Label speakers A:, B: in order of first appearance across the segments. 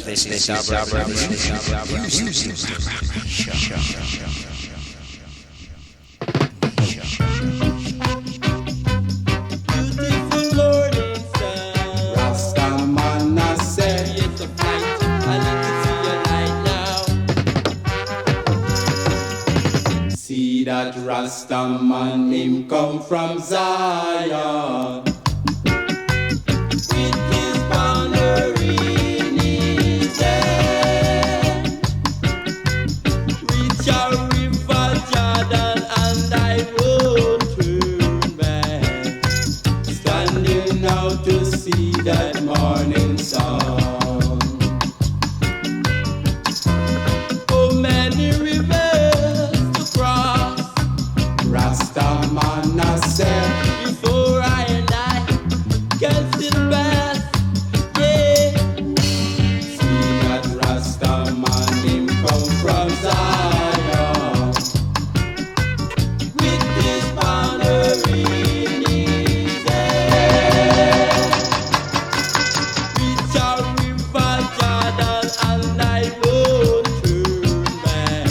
A: This is our
B: that Rastaman him come from Zion with his banner in his hand. Reach a river Jordan and I won't turn back, standing out to see that morning sun. Oh, many rivers Rastaman I said before I and I can sit back, yeah. See that Rastaman him come from Zion with his banner in his hand. Reach a river Jordan and I won't turn back,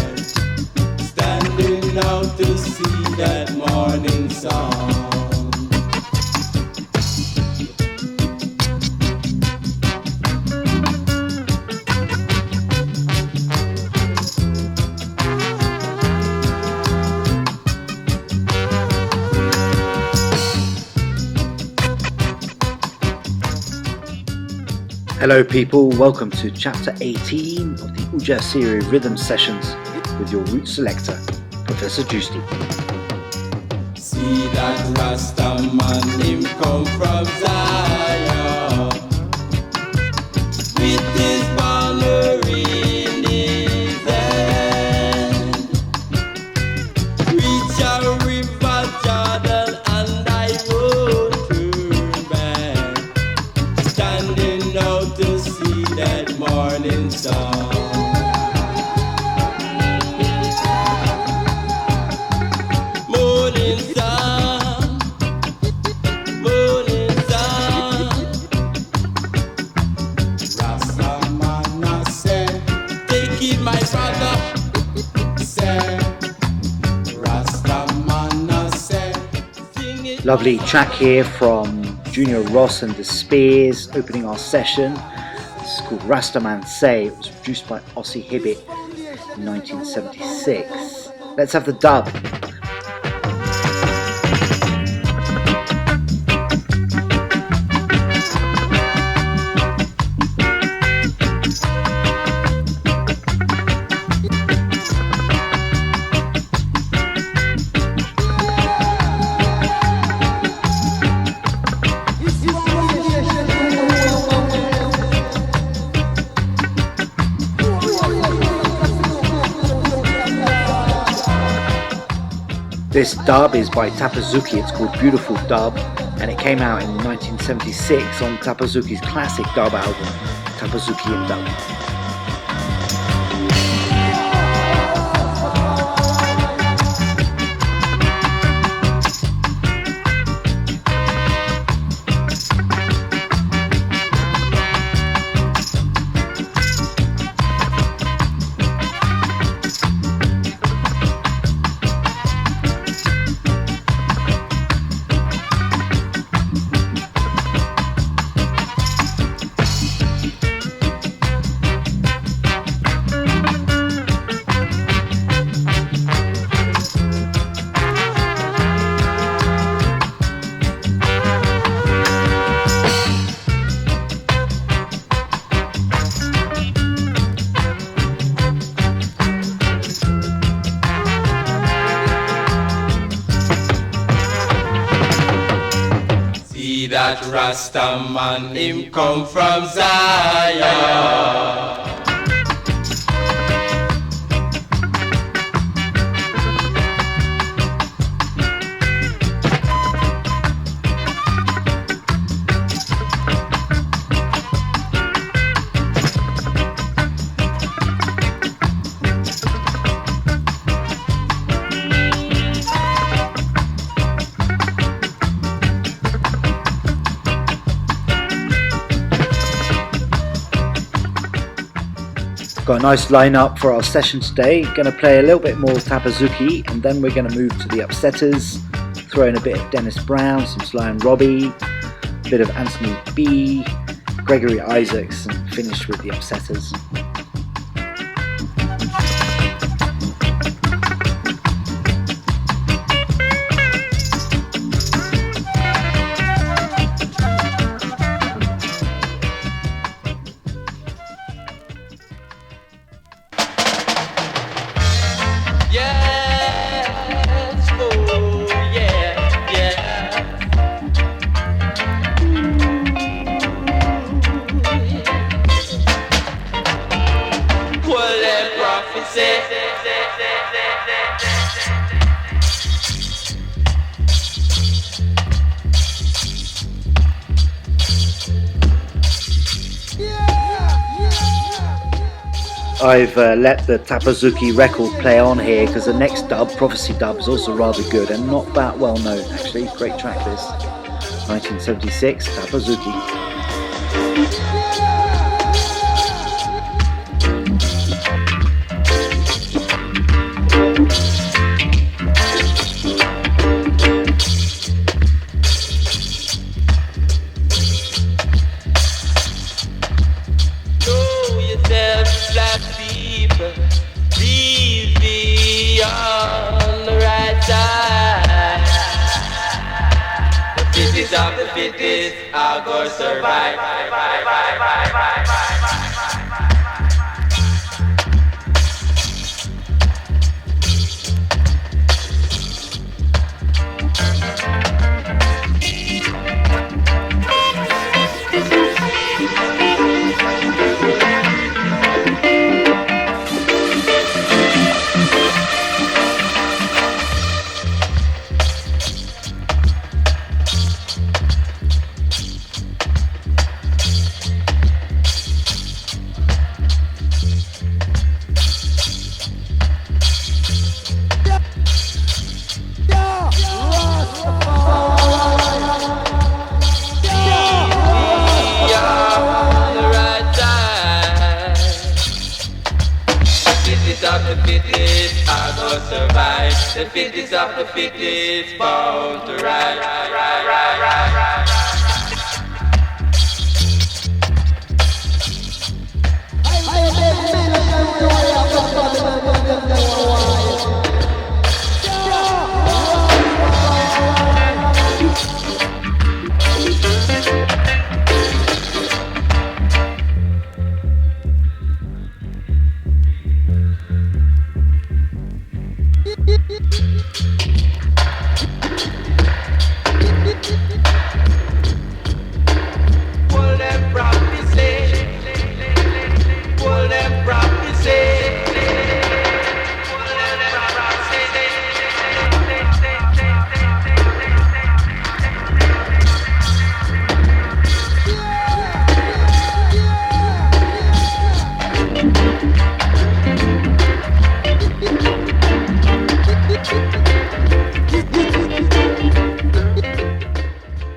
B: standing out to see that morning sun.
C: Hello people, welcome to chapter 18 of the U-Jah-Siri Riddim sessions with your root selector, Professor Majesty.
B: See that Rastaman him come from Zion with his banner in his hand. Reach a river Jordan and I won't turn back, standing out to see that morning sun.
C: Lovely track here from Junior Ross and the Spears opening our session. It's called Rastaman Say. It was produced by Ossie Hibbett in 1976. Let's have the dub. This dub is by Tapazuki. It's called Beautiful Dub, and it came out in 1976 on Tapazuki's classic dub album, Tapazuki and Dub.
B: That Rastaman him come from Zion.
C: Got a nice lineup for our session today. Going to play a little bit more Tapazuki, and then we're going to move to the Upsetters, throw in a bit of Dennis Brown, some Sly and Robbie, a bit of Anthony B, Gregory Isaacs, and finish with the Upsetters. I've let the Tapazuki record play on here because the next dub, Prophecy Dub, is also rather good and not that well known actually. Great track this. 1976, Tapazuki.
B: Of the fittest are gonna survive. The fittest of the fittest, bound to rise.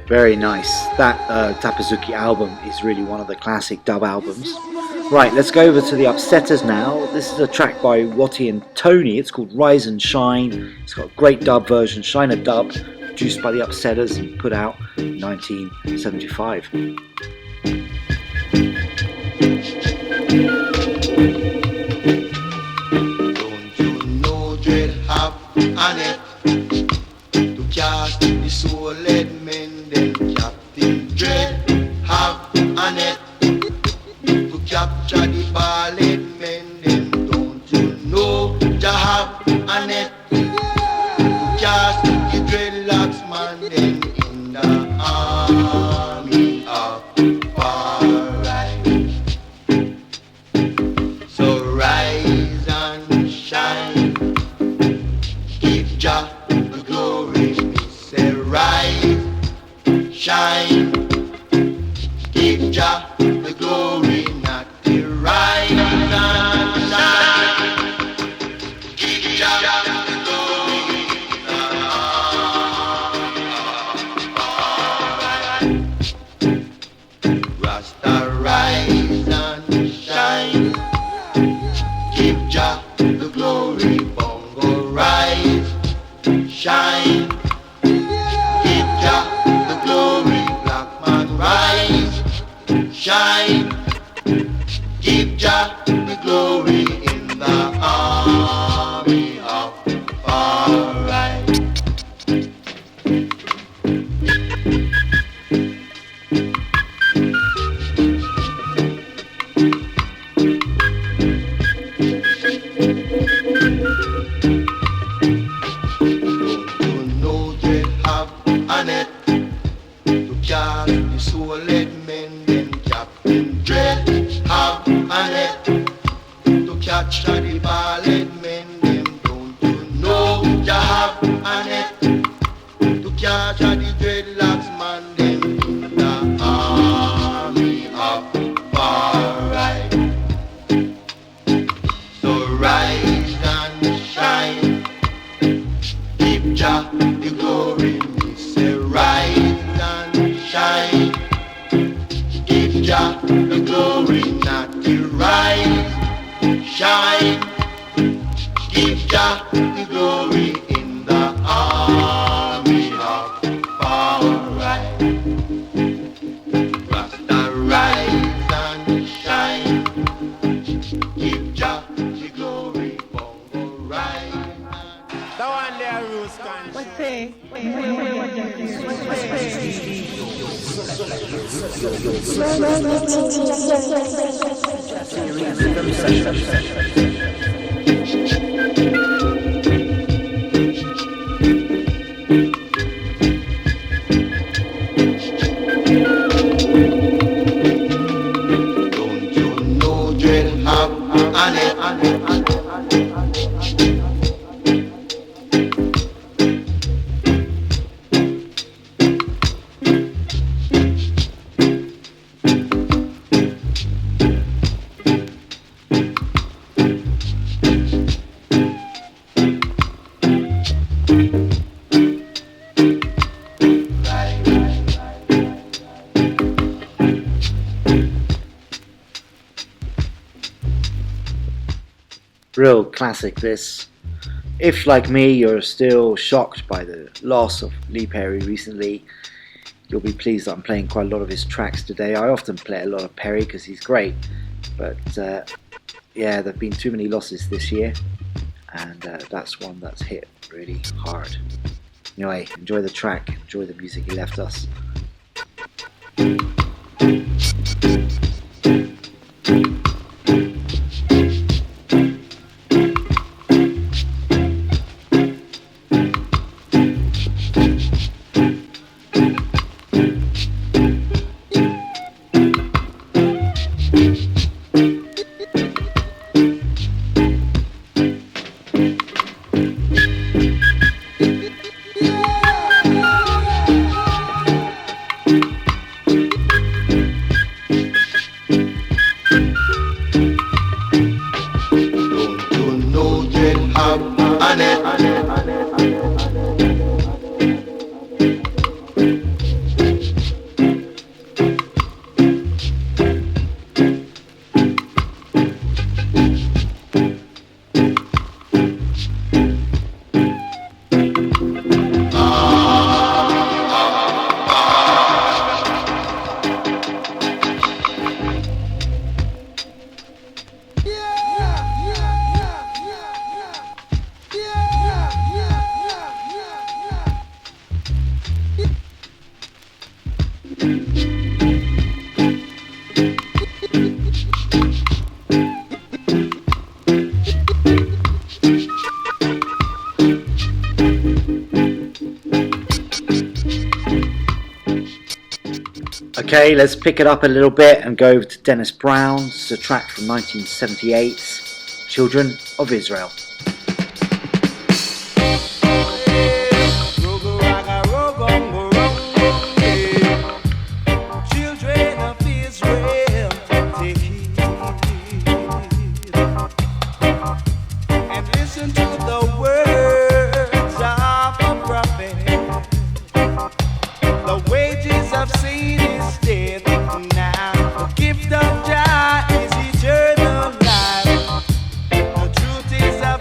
C: Very nice. That Tapazuki album is really one of the classic dub albums. Right, let's go over to the Upsetters now. This is a track by Watty and Tony. It's called Rise and Shine. It's got a great dub version, Shiner dub, produced by the Upsetters and put out in 1975.
D: Don't you know dread have on it to cast the soul-led men? Captain Dread have on it to capture the ballad men. Them don't you know Jah have on it to cast the dreadlocks man. Them in the army of paradise. So rise and shine, give Jah the glory. Me say rise, shine, give Jah the glory, not the rise and Give Jah the glory in the army of alright. The soul-led men, then Captain Dread have a net to catch the ball-led men. Them don't you know you have a net to catch the dreadlocks man. Them in the army of alright. So rise and shine, give Jah the glory. Me say rise and shine, give Jah the glory, not the rise, shine, give Jah the glory in the army of alright. Rasta rise and shine, give Jah the glory, bongo rise and
B: The one there, Rose Country.
E: What's say?
D: don't you know dread have an it.
C: Real classic this. If, like me, you're still shocked by the loss of Lee Perry recently, you'll be pleased that I'm playing quite a lot of his tracks today. I often play a lot of Perry because he's great, but yeah, there have been too many losses this year, and that's one that's hit really hard. Anyway, enjoy the track, enjoy the music he left us. Okay, let's pick it up a little bit and go over to Dennis Brown. It's a track from 1978's Children of Israel.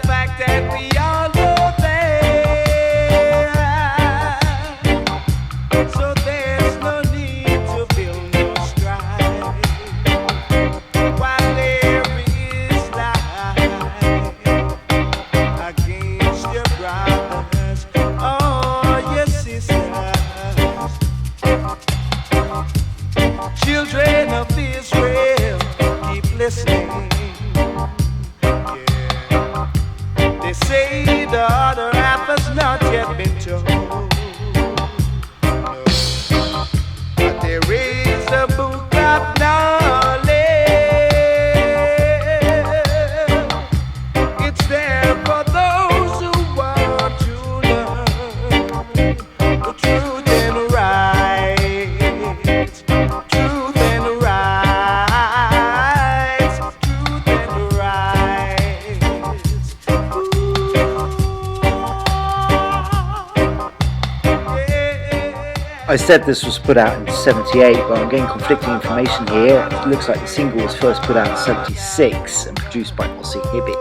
F: Fact
E: Yeah. They say the other half has not yet been told. No. But there is a book of knowledge. It's there for those who want to learn the truth and right. Truth and right. Truth and right.
C: I said this was put out in 78, but I'm getting conflicting information here. It looks like the single was first put out in 76 and produced by Ossie Hibbett.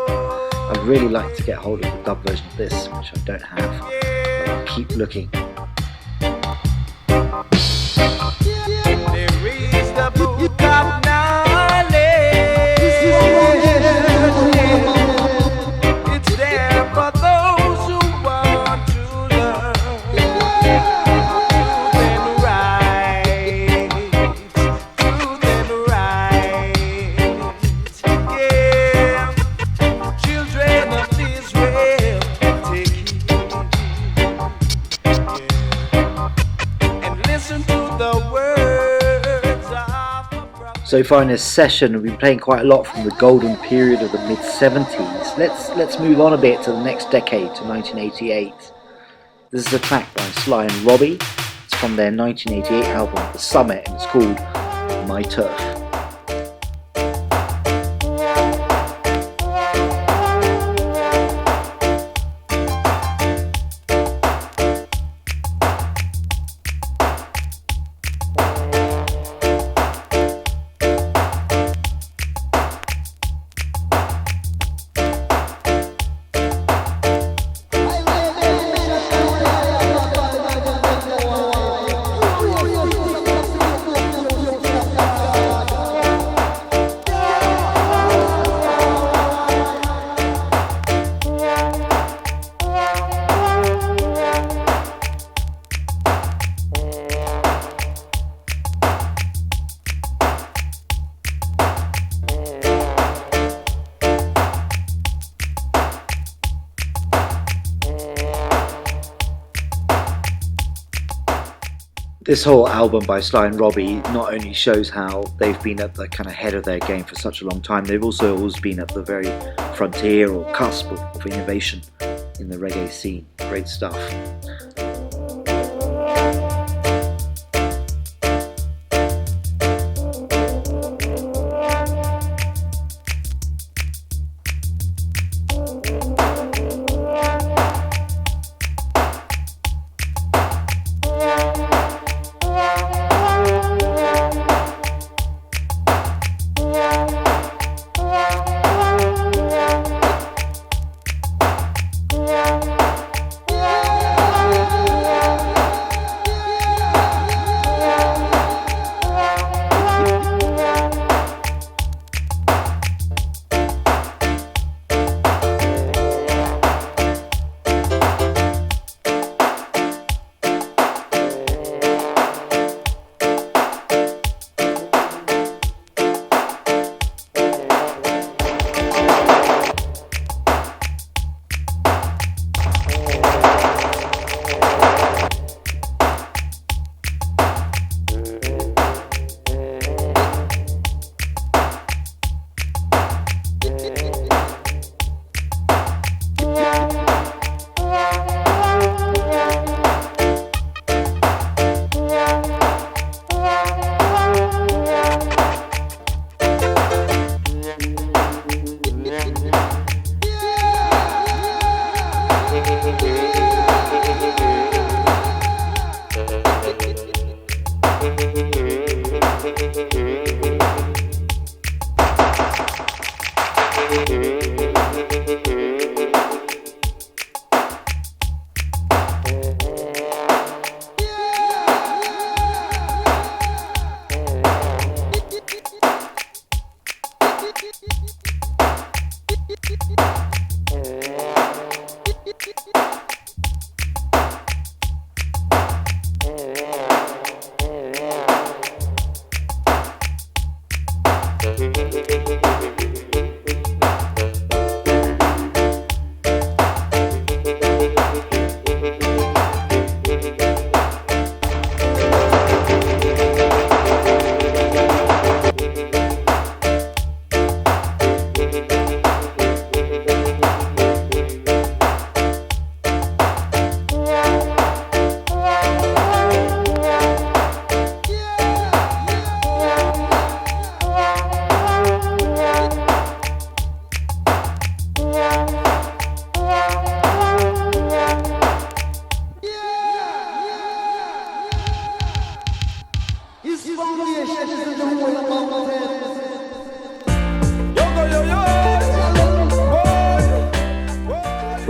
C: I'd really like to get hold of the dub version of this, which I don't have, but I'll keep looking.
E: There is the book of knowledge. It's there for those who want to learn. Truth and right. Truth and right. Yeah. Children of Israel, take heed. Yeah. And listen to the words of the prophet.
C: So far in this session, we've been playing quite a lot from the golden period of the mid-70s. Let's move on a bit to the next decade, to 1988. This is a track by Sly and Robbie. It's from their 1988 album, The Summit, and it's called My Turf. This whole album by Sly and Robbie not only shows how they've been at the kind of head of their game for such a long time, they've also always been at the very frontier or cusp of innovation in the reggae scene. Great stuff.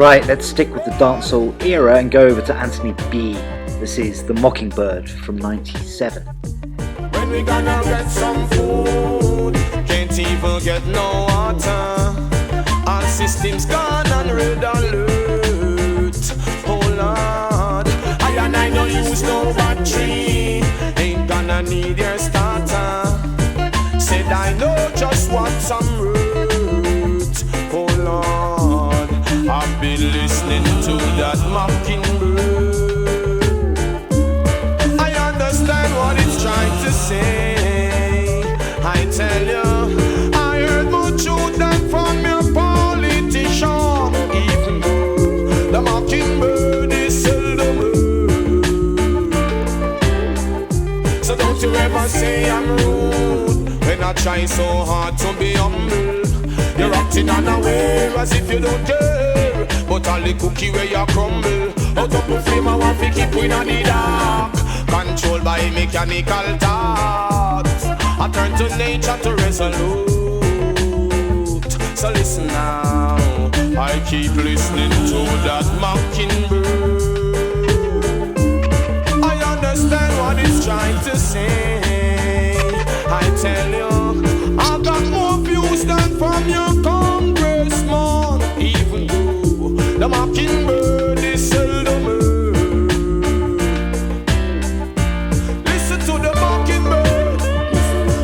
C: Right, let's stick with the dancehall era and go over to Anthony B. This is The Mockingbird from 97.
E: When we gonna get some food, can't even get no water. Our system's gone on red alert. Oh Lord, I know use no battery, ain't gonna need your starter. Said I know just what some root. Oh Lord, I've been listening to that mockingbird. I understand what it's trying to say. I tell you, I heard more truth than from your politician. Even though the mockingbird is seldom heard. So don't you ever say I'm rude when I try so hard to be humble. You're acting unaware as if you don't care, but all the cookie where you crumble. Out of the flame I want to keep in the dark, controlled by mechanical thoughts. I turn to nature to resolute. So listen now, I keep listening to that mockingbird. I understand what it's trying to say. I tell you, I got more views than from your congressman. Even though the mockingbird is seldom heard. Listen to the mockingbird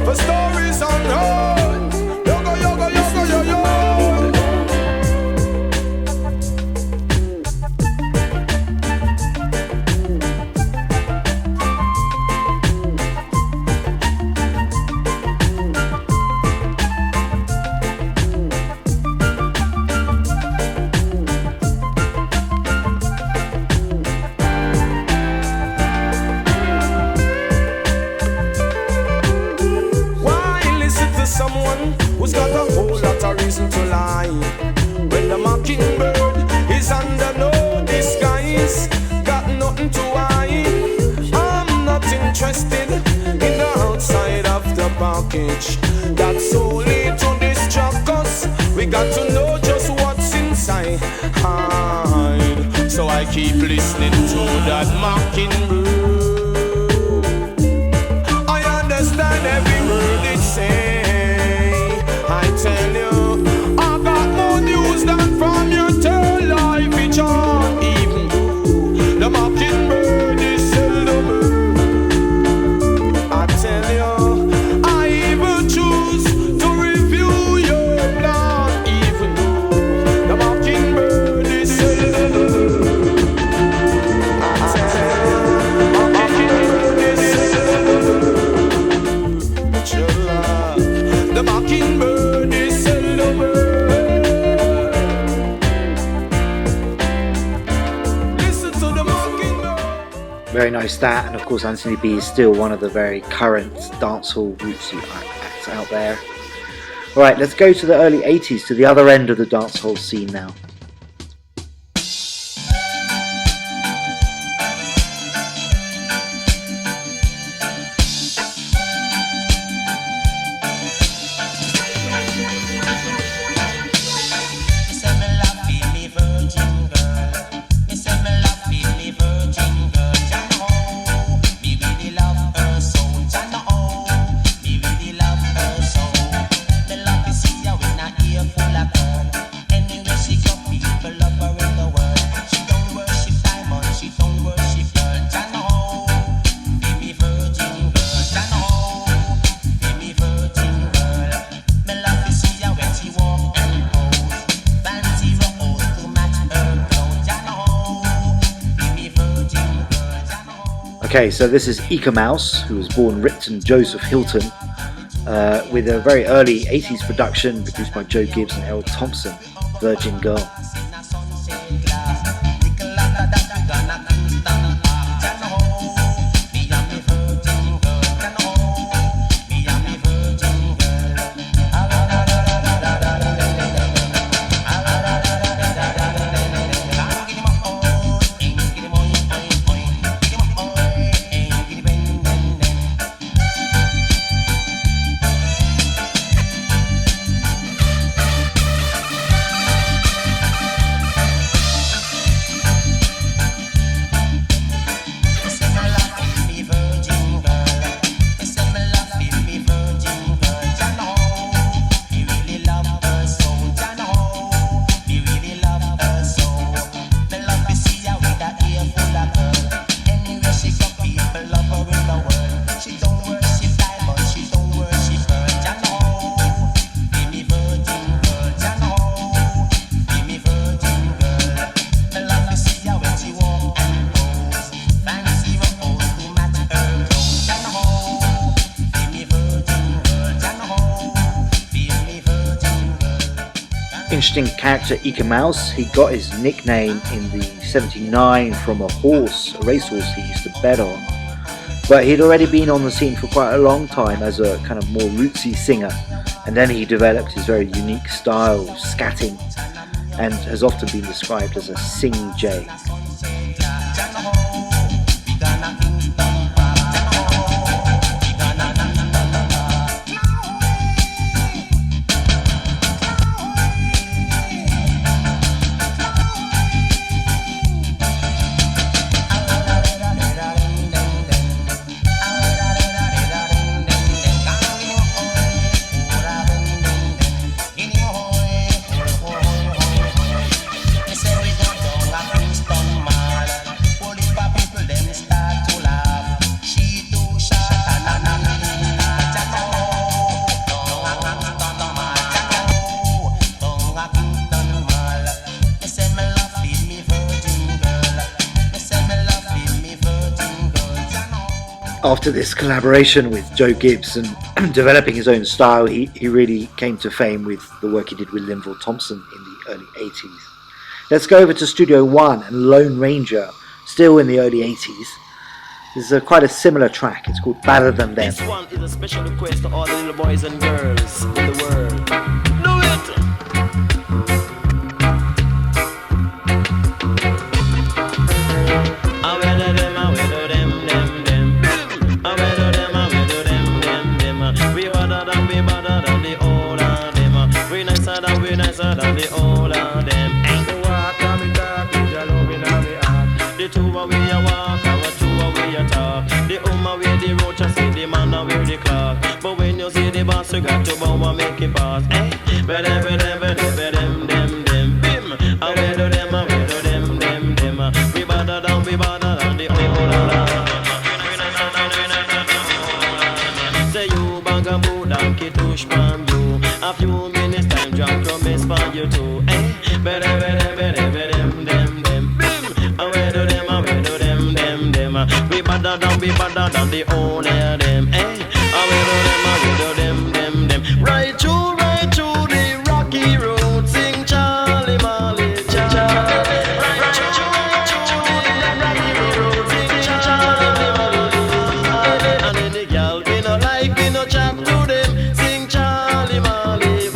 E: for stories unheard. Yoga, yoga, yoga, yo, yo. Someone who's got a whole lot of reason to lie. When the mockingbird is under no disguise, got nothing to hide. I'm not interested in the outside of the package. That's only to distract us. We got to know just what's inside. So I keep listening to that mockingbird. I understand every word it says. I tell you, I got more news than from your television. Even though the mockingbird is seldom heard. I tell you, I even choose to review your plan. Even though the mockingbird is seldom heard. I tell you, the mockingbird is seldom heard. The mockingbird is seldom heard. Listen to the mockingbird.
C: Very nice that, and of course Anthony B is still one of the very current dancehall rootsy acts out there. Alright, let's go to the early 80s, to the other end of the dancehall scene now. Okay, so this is Eka Mouse, who was born Ripton Joseph Hilton, with a very early 80s production produced by Joe Gibbs and Errol Thompson, Virgin Girl. Interesting character, Eka Mouse. He got his nickname in the 79 from a racehorse he used to bet on. But he'd already been on the scene for quite a long time as a kind of more rootsy singer. And then he developed his very unique style of scatting and has often been described as a sing-jay. After this collaboration with Joe Gibbs and developing his own style, he really came to fame with the work he did with Linval Thompson in the early 80s. Let's go over to Studio One and Lone Ranger, still in the early 80s. This is quite a similar track. It's called Better Than Them.
F: This one is a special request to all the little boys and girls in the world. Do it! The two away a walk, our two away a talk. The away the roach, I see the man away the clock. But when you see the boss, you got to bow and make it pass. Bedem, bim. Away to them, them. We bother down the old. Say you bugaboo, donkey tush pan you. A few minutes time, drunk your miss for you too. Bedem, them. We better than the owner of them. I will them. Right through the rocky road, sing Charlie Marley, Charlie. Right through the rocky road, sing Charlie Marley. And then the girl we no like, we no chat to them, sing Charlie Marley.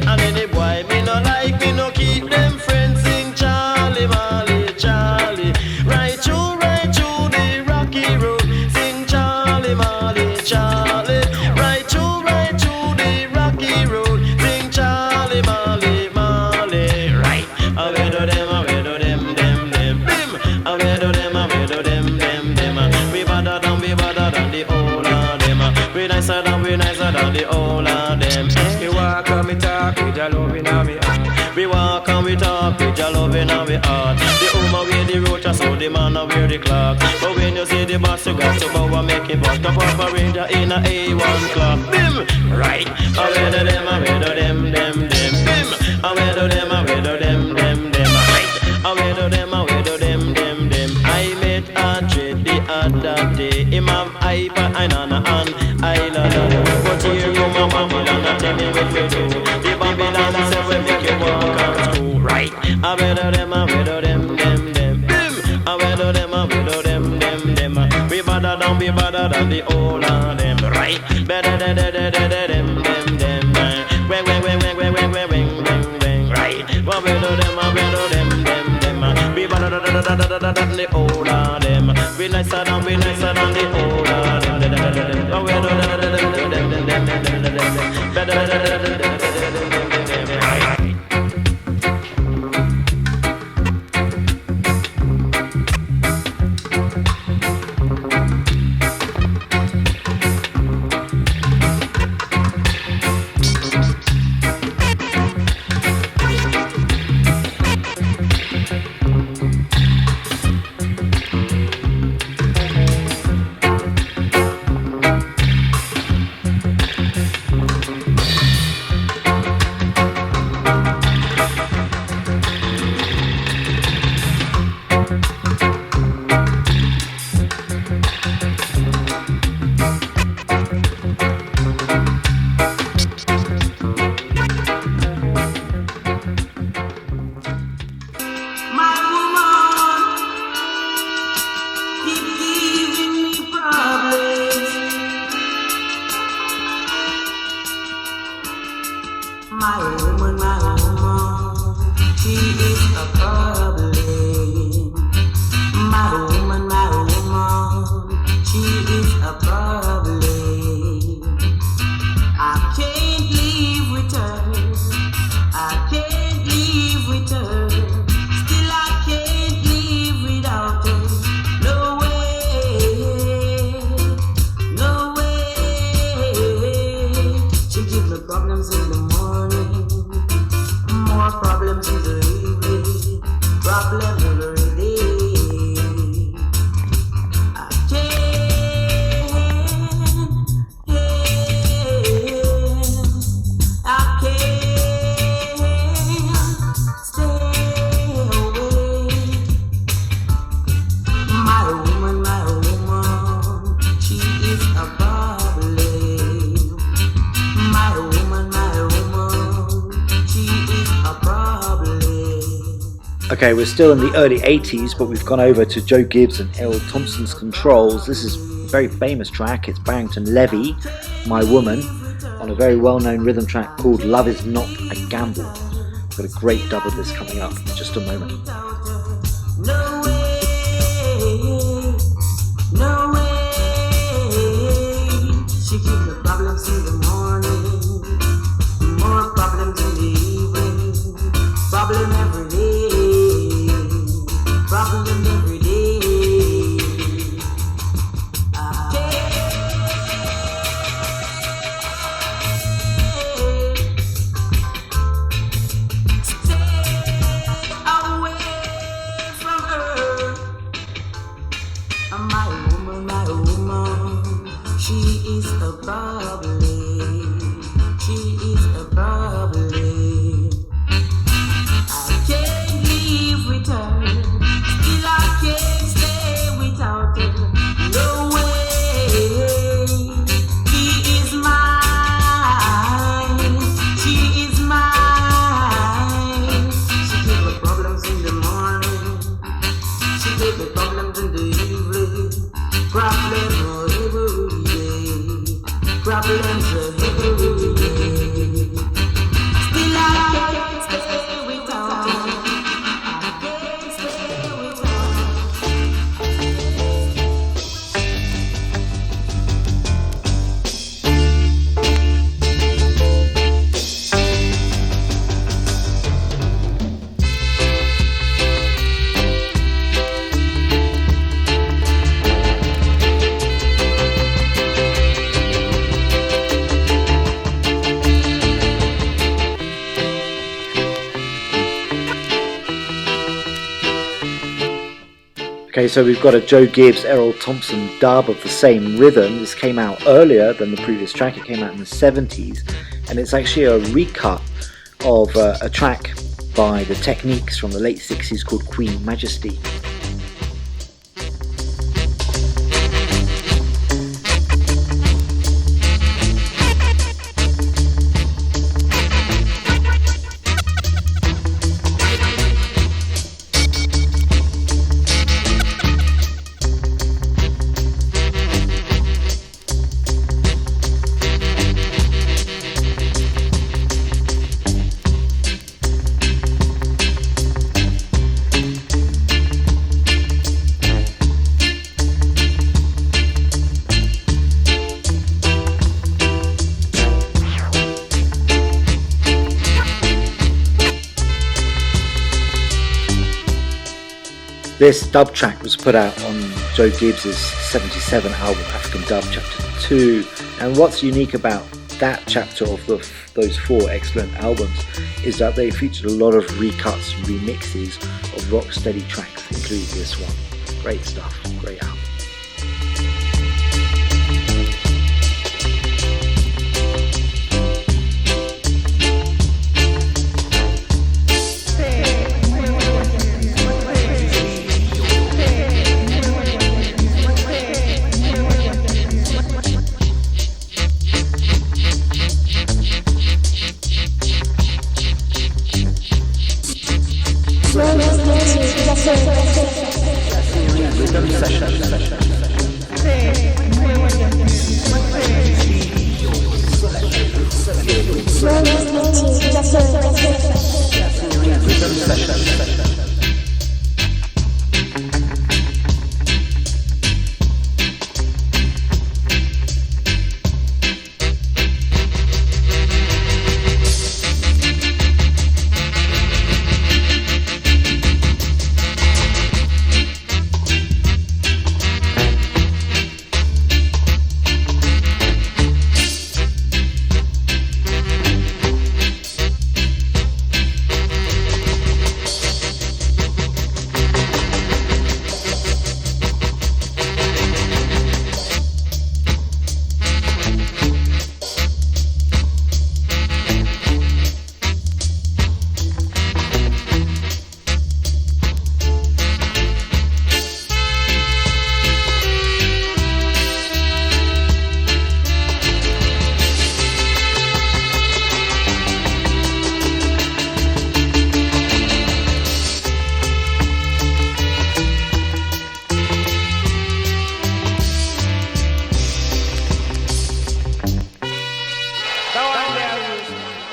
F: And then the boy me no like, we no keep them friends, sing Charlie Marley, Charlie. Right through the rocky road, sing Charlie Marley, Charlie. Right through the rocky road, sing Charlie Marley. Right. Away to them, bim. Away to them. We better than the old of them. We nicer than the old of them. We walk and we talk with your love in our heart. We walk and we talk with your love in our heart. The woman wear the roach, so the man wear the clock. But when you see the boss, you got to bow and make it back. The Papa Ranger in a A1 clock. Bim! Right! Away to them, bim! Away to them, right! Away to them. I met a dread the other day. Imam Ipa, Ainana, and Isla. But here go my Babylon, tell me what we do. The Babylon say we make you walk out school. Right! Away to them, bim! Away to them. We better than the old of them. Right? Better than them. Right? Well, we do them. We better than the old of them. We nicer than the old of them. Well, we do them. Better than them.
C: Okay, we're still in the early 80s, but we've gone over to Joe Gibbs and Errol Thompson's controls. This is a very famous track. It's Barrington Levy, My Woman, on a very well-known rhythm track called Love Is Not a Gamble. We've got a great dub of this coming up in just a moment.
B: No way, no way. She gives me problems in the morning, more problems in the evening, problem every day. Problem every day. Stay away from her. My woman, she is a problem. She is a problem. I can't live with her. I can't stay without her. No way. She is mine. She is mine. She gave me problems in the morning. She gave me problems in the evening. Problems every day. Problems every day. Still I can't stay without her.
C: Okay, so we've got a Joe Gibbs, Errol Thompson dub of the same rhythm. This came out earlier than the previous track. It came out in the 70s, and it's actually a recut of a track by the Techniques from the late 60s called Queen Majesty. This dub track was put out on Joe Gibbs' 77 album African Dub Chapter 2, and what's unique about that chapter of those four excellent albums is that they featured a lot of recuts and remixes of rocksteady tracks, including this one. Great stuff, great album. Riddim session.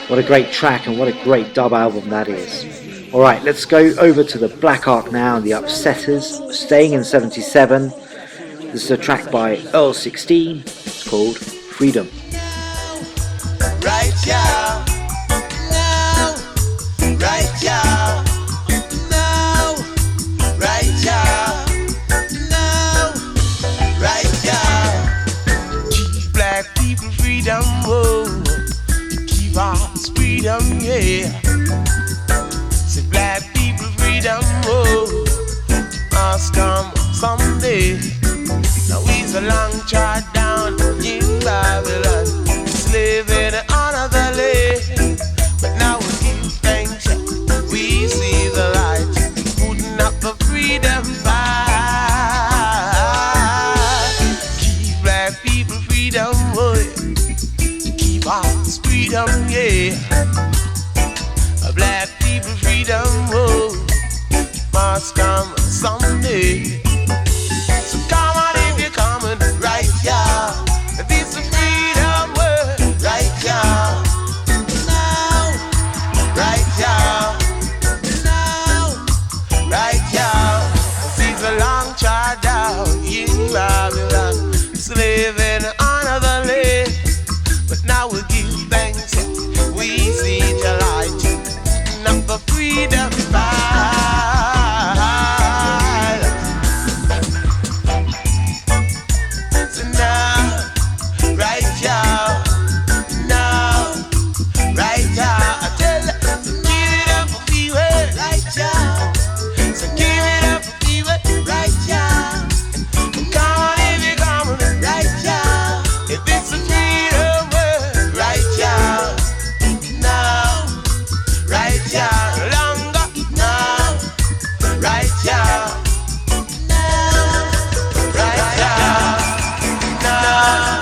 C: What a great track and what a great dub album that is. Alright, let's go over to the Black Ark now and the Upsetters, staying in 77. This is a track by Earl 16, it's called Freedom.
B: Right, yeah. Now. Right, yeah. Now. Right, yeah. Now. Right, yeah.
E: Give black people freedom, whoa. Give us freedom, yeah. Say black people freedom, whoa. Must come someday. Now he's a long chart down in Babylon, living on the land. But now we give thanks, we see the light, putting up the freedom fight. Give black people freedom, boy. Give us freedom, yeah. Black people freedom, oh, must come someday. So come on if you're coming, right, yeah. This is freedom word, right, yeah.
B: Now.
E: Right, yeah.
B: Now.
E: Right, yeah. See the long chart down in Babylon, slaving on the land. But now we give thanks, we see the light, not the freedom fight. So now, right, yeah. Now, right, yeah. I tell you, so give it up for people,
B: Right, yeah.
E: so give it up for people.
B: Right, yeah.
E: Come on if you're coming,
B: Right, yeah.
E: if it's a freedom word, right, yeah. Now, right, yeah. Longer, now, right, yeah.
B: Now.
E: Right, yeah. Now,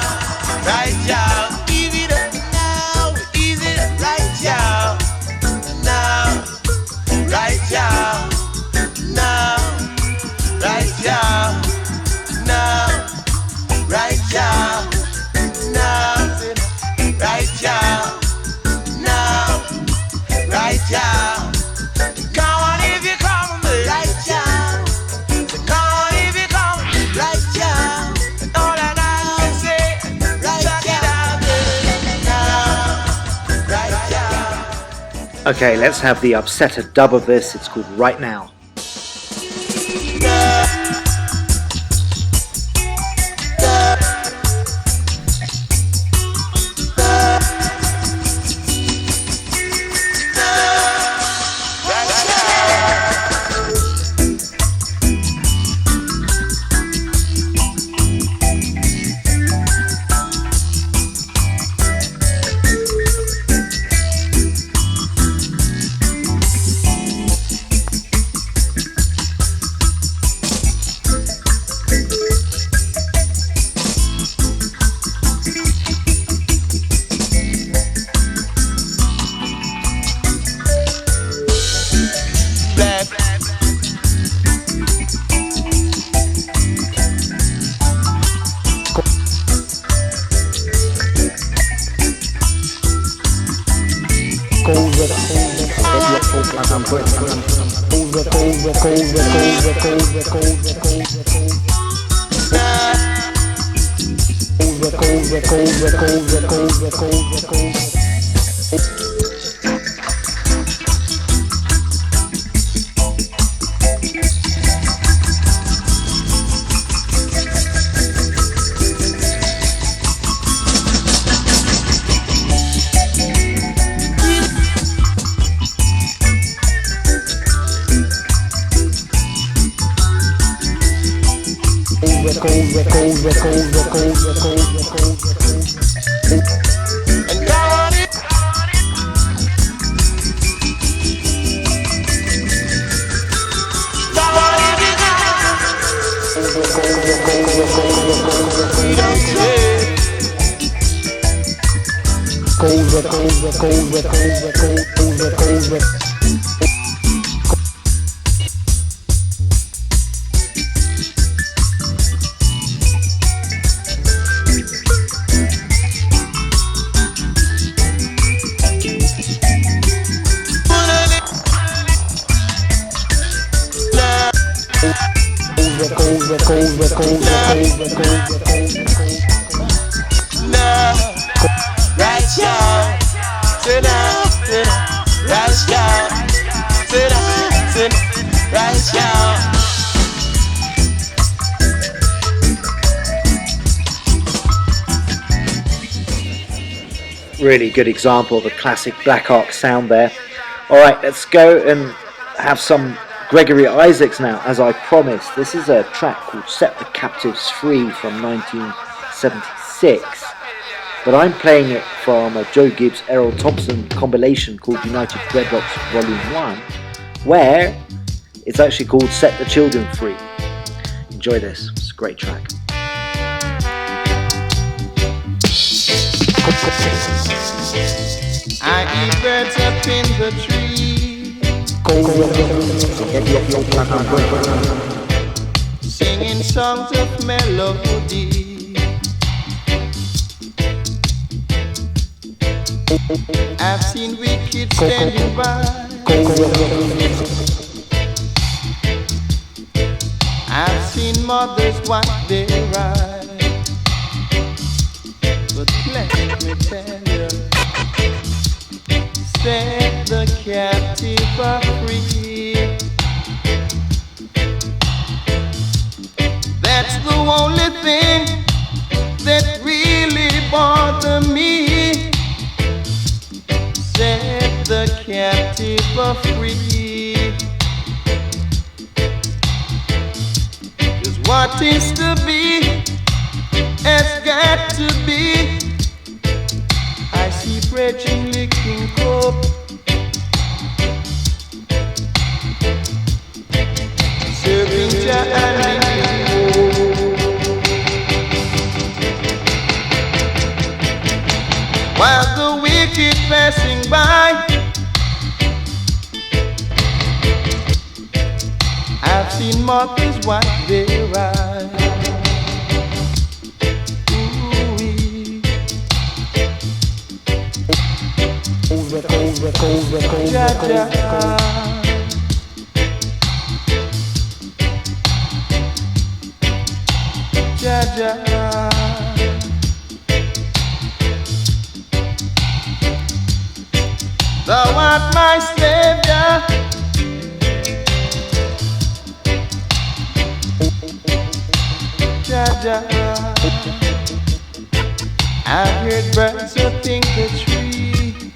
E: right, yeah. Give it up now, easy, right, yeah. Now, right, yeah. Now, right, yeah. Now, right, yeah. Now, right, yeah. Now, right, yeah. Come on if you come with me,
B: Right, yeah.
E: come on if you come with me.
B: Right, yeah.
E: All I got to say,
B: Right,
E: check it out, baby. Now, right, yeah.
C: Okay, let's have the Upsetter dub of this, it's called Right Now. Really good example of the classic Black Ark sound there. Alright, let's go and have some Gregory Isaacs now, as I promised. This is a track called Set the Captives Free from 1976, but I'm playing it from a Joe Gibbs Errol Thompson compilation called United Dreadlocks Volume 1, where it's actually called Set the Children Free. Enjoy this, it's a great track.
D: I eat birds up in the tree, singing songs of melody. I've seen wicked standing by, I've seen mothers wipe their eyes. But let me tell you, set the captive free. That's the only thing that really bothers me. Set the captive free. 'Cause what is to be has got to be. I see brethren licking coke, serving Jah and licking coke, while the wicked passing by. I've seen mothers wipe their eyes. Jah-Jah, Jah-Jah, thou art my Savior. Jah-Jah, I've heard birds up in the tree,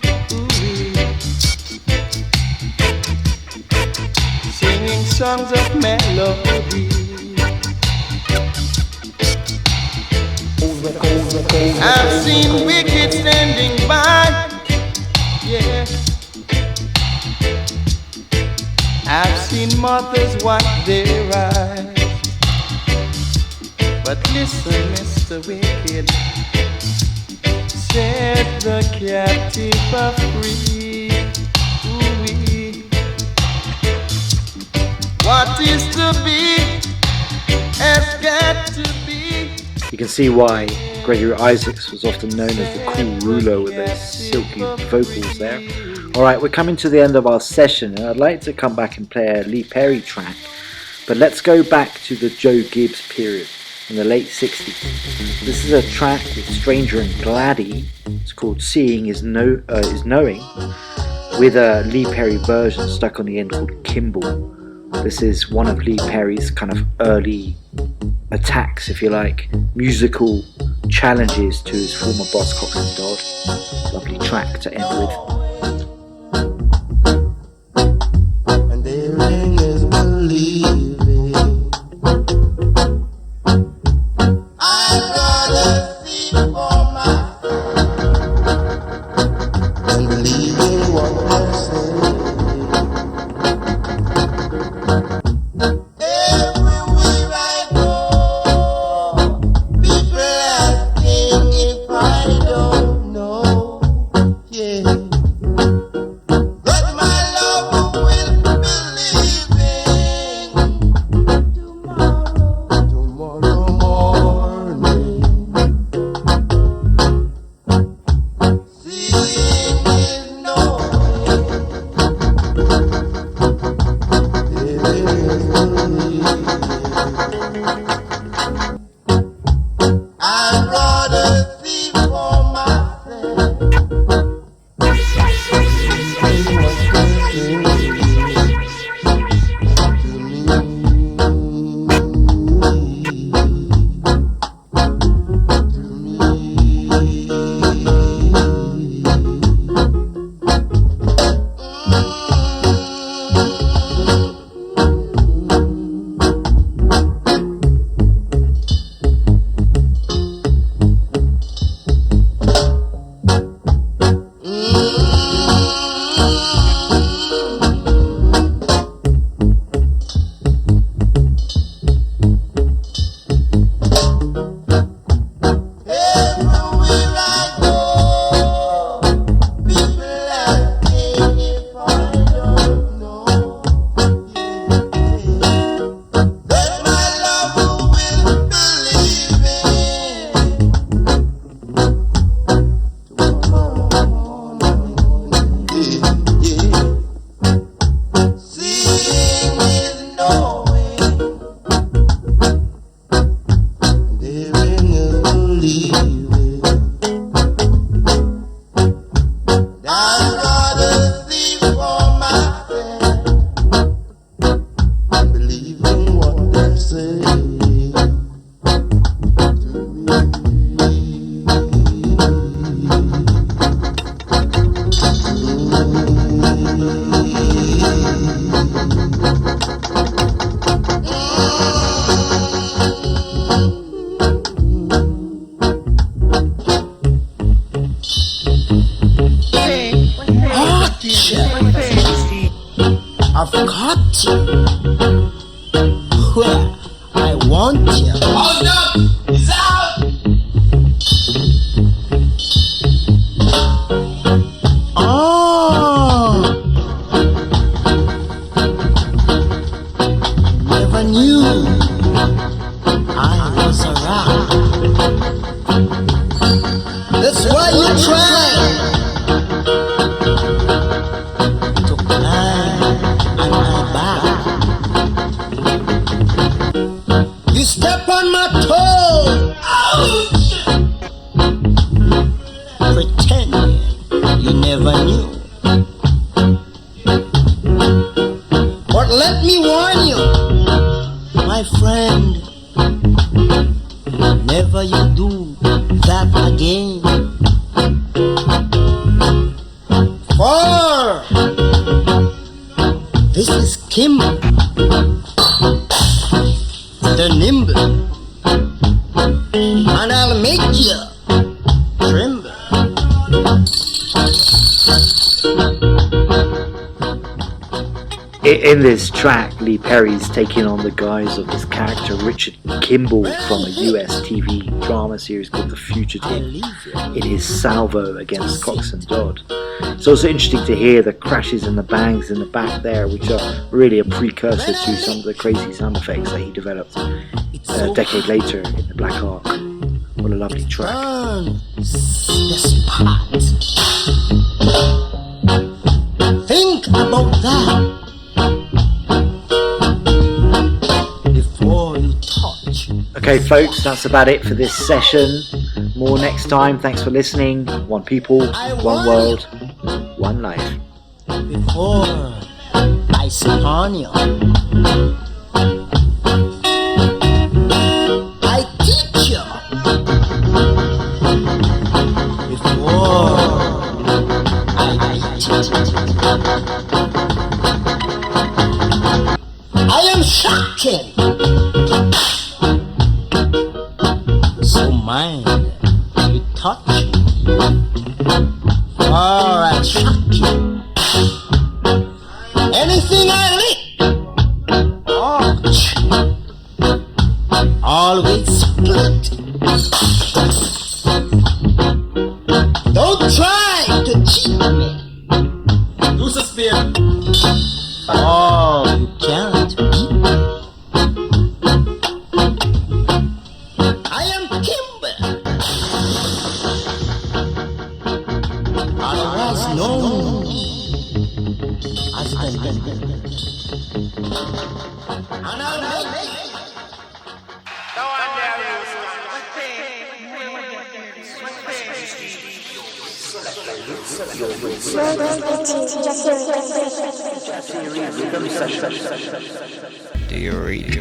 D: singing songs of melody. I've seen wicked standing by, yeah. I've seen mothers wipe their eyes. But listen, Mr. Wicked, set the captive free. Ooh-wee. What is to be has got to be.
C: You can see why Gregory Isaacs was often known as the cool ruler with those silky vocals there. Alright, we're coming to the end of our session, and I'd like to come back and play a Lee Perry track, but let's go back to the Joe Gibbs period in the late 60s. This is a track with Stranger and Gladdy. It's called Seeing is Knowing, with a Lee Perry version stuck on the end called Kimball. This is one of Lee Perry's kind of early attacks, if you like, musical challenges to his former boss Cox and Dodd. Lovely track to end with.
D: And daring is believing. I'd rather see for myself than believing what they're saying. Everywhere I go, people asking if I don't know. Yeah. But my love will believe in tomorrow morning. Seeing is knowing. I'd rather see for myself.
G: I've got you where I want you.
D: Hold up! He's out!
G: Oh, never knew I was around. That's why you try to climb on my back. You step on my toe. Ouch! Pretending you never knew. But let me warn you, my friend, never you do that again. For this is Kimball, the nimble, and I'll make you tremble.
C: In this track, Lee Perry's taking on the guise of this character Richard Kimball from a US TV drama series called The Fugitive in his salvo against Cox and Dodd. It's also interesting to hear the crashes and the bangs in the back there, which are really a precursor to some of the crazy sound effects that he developed a decade later in the Black Ark. What a lovely track.
G: The spot. Think about that before you touch.
C: Okay, folks, that's about it for this session. More next time. Thanks for listening. One people, one world, one life.
G: Before I spawn you, I teach you. Before I beat you, I am shocking. So mind you touch me, or I shock you. Anything I lick, watch, always split. Don't try to cheat me. Use a spear. Oh, you can't beat me. I am Kimball, otherwise known as the and I'll make
A: Do you read me?